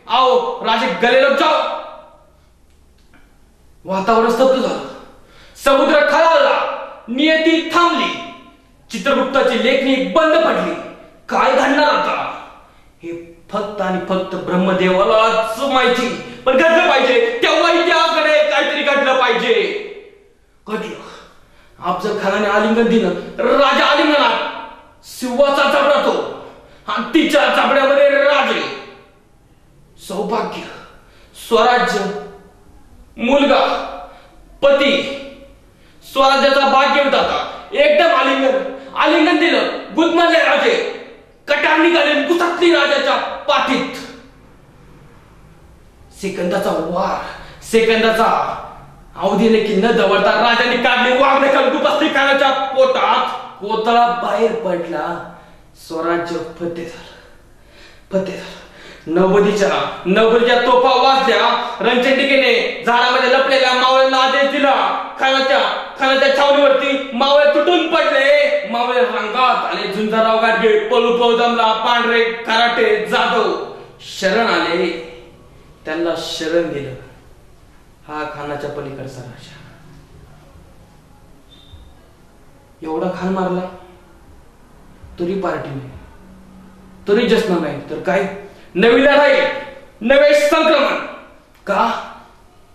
आओ राजे गले लग जाओ. वातावरण स्तब्ध झालं. समुद्र खळाळला. नियती थांबली. चित्रगुप्ताची लेखणी बंद पडली. काय घडणार आता हे फक्त आणि फक्त ब्रह्मदेवालाच माहिती. पण घडलं पाहिजे. तेव्हा इतिहासाकडे काहीतरी घडलं पाहिजे. घडलं. अफजल खानाने आलिंगन दिलं. राजा आलिंगनात. सिंहाचा चाबडा तो आणि तिच्या चाबड्यामध्ये राजे. सौभाग्य, स्वराज्य, मुलगा, पती, स्वराज्याचा भाग्यविधाता. एकदम आलिंगन दिलं. गुदमरले राजे. कटार निघाले. गुसतली राजाच्या पाठीत. सेकंदाचा वार, सेकंदाचा अवधीने की न दवडता राजाने काढली वाघ गुपस्ती खानाच्या पोटात. कोतळा बाहेर पडला. स्वराज्य फते झालं. नवबदीच्या तोफा वाजल्या. रणचंडिकेने झाडामध्ये लपलेल्या मावळ्यांना आदेश दिला. खानाच्या छावणीवरती मावळे तुटून पडले. मावळे रंगात आले. झुंजाराव गाडगे, पळू जमला, पांढरे, कराटे, जाधव शरण आले. त्यांना शरण दिलं. हा खानाच्या पलीकडचा राजा. एवढा खान मारला तरी पार्टी नाही, तरी जश्न नाही. तर काय नवी लढाई, नवे संक्रमण. का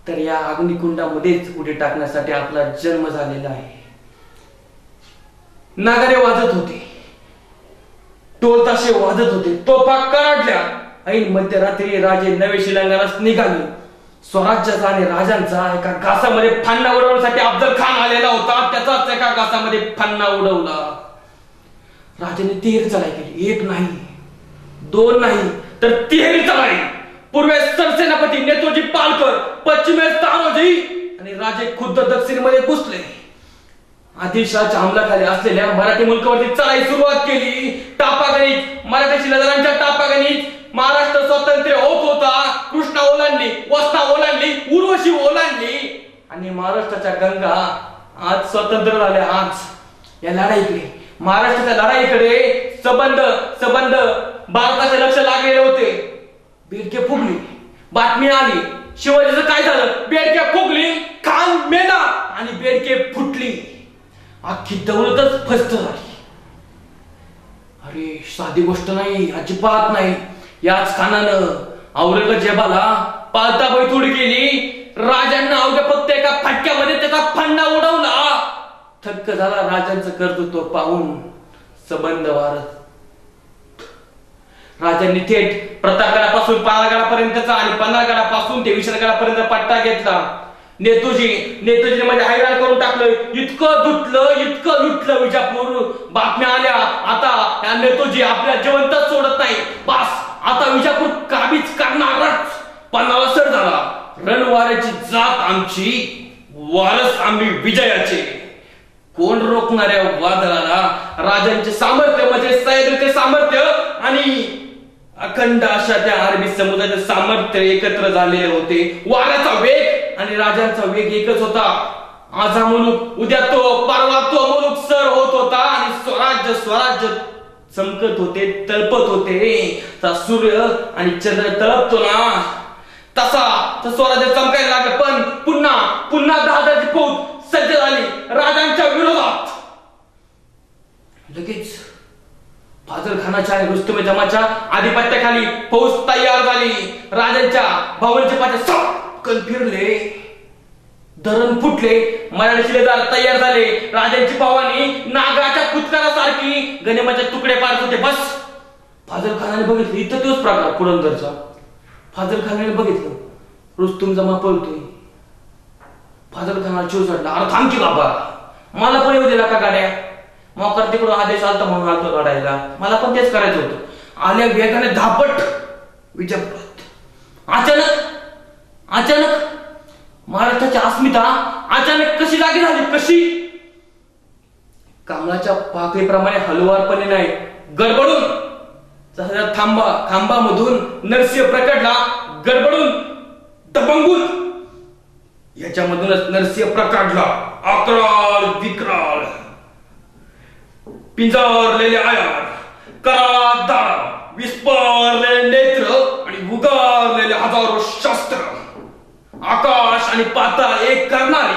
तर या अग्निकुंडामध्येच उडी टाकण्यासाठी आपला जन्म झालेला आहे. नागारे वाजत होते. टोल ताशे वाजत होते. तोफा कडाडल्या. ऐन मध्यरात्री राजे नवे शिलांगणास निघाले. स्वराज्याचा आणि राजांचा एका घासामध्ये फन्ना उडवण्यासाठी अफजल खान आलेला होता. त्याचाच एका घासामध्ये फन्ना उडवला. राजाने तिहेरी चढाई केली. एक नाही, दोन नाही, तर तिहेरी चढाई. पूर्वेस सरसेनापती नेतोजी पालकर, पश्चिमेस तानाजी आणि राजे खुद्द दक्षिणेमध्ये घुसले. आदिलशहाच्या हमल्याखाली असलेल्या मराठी मुलकावरती चढाई सुरुवात केली. टापागणित, मराठी शिलाधारांच्या टापागणित महाराष्ट्र स्वतंत्र होत होता. कृष्णा ओलांडली, वस्ता ओलांडली, उर्वशी ओलांडली आणि महाराष्ट्राच्या गंगा आज स्वतंत्र झाल्या. आज या लढाईकडे, महाराष्ट्राच्या लढाईकडे सबंध भारताचे लक्ष लागलेले होते. बेडके फुगली. बातमी आली. शिवाजीचं काय झालं? बेडके फुगली. खान मेला आणि बेडके फुटली. अख्खी दौलतच फस्त झाली. अरे साधी गोष्ट नाही, अजिबात नाही. याच खानानं औरंगजेबाला पालता बैतूड केली. राजांना अवघ्या फक्त एका फटक्यामध्ये त्याचा फन्ना उडवला. थक्क झाला राजांचं कर्तृत्व पाहून सबंध वारत. राजांनी थेट प्रतापगडापासून पालागडापर्यंतचा आणि पन्हाळगडापासून ते विशाळगडापर्यंत पट्टा घेतला. नेतोजीने म्हणजे हैराण करून टाकलं. इतकं लुटलं विजापूर. बातम्या आल्या. आता या नेतोजी आपल्या जिवंत सोडत नाही. बस आता विजापूर काबीज करणारच. पन्हाळा सर झाला. रणवाऱ्याची जात आमची, वारस आम्ही विजयाचे. कोण रोखणाऱ्या वादळाला? राजांचे सामर्थ्य म्हणजे सैन्याचे सामर्थ्य आणि अखंड अशा त्या अरबी समुद्राचे सामर्थ्य एकत्र झालेले होते. वाऱ्याचा वेग आणि राजांचा वेग एकच होता. आज हा मुलूक, उद्या तो, परवा तो मुलूक सर होत होता आणि स्वराज्य चमकत होते, तळपत होते. सूर्य आणि चंद्र तळपतो ना, तसा स्वराज्य चमकायला लागलं. पण पुन्हा 10,000ची फौज सज्ज झाली राजांच्या विरोधात. लगेच फाजल खानाच्या आणि रुस्तुम जमाच्या आधिपत्याखाली फौज तयार झाली. राजांच्या भावनेचे पाचे सपकन फिरले. धरण फुटले. मराठी शिलेदार तयार झाले. राजांची भावानी नागाच्या कुचकारासारखी गनिमाचे तुकडे पाडत होते. बस फाजल खानाने बघितलं इथं तोच प्रकार पुरंदरचा. फाजल खानाने बघितलं रुस्तुम जमा पळतोय. फाजल खानाला चिव चढला. अरे थांब की बाबा, मला पण येऊ दिला का गाड्या? मोकर तिकडून आदेश आलता म्हणून आलतो लढायला. मला पण तेच करायचं होतं. आल्या वेगाने धापट विजापुरात. अचानक महाराष्ट्राची अस्मिता अचानक कशी जागी झाली? कशी? कमळाच्या पाकळीप्रमाणे हलवारपणे नाही, गडबडून. जसा खांबामधून नरसिंह प्रकटला. गडबडून, दबंगून. याच्यामधूनच नरसिंह प्रकटला. अक्राळ विक्राळ, पिंजारलेले आयार, कराळ दाढ, विस्फारलेले नेत्र आणि उगारलेले हजारो शस्त्र, आकाश आणि पाताळ एक करणारी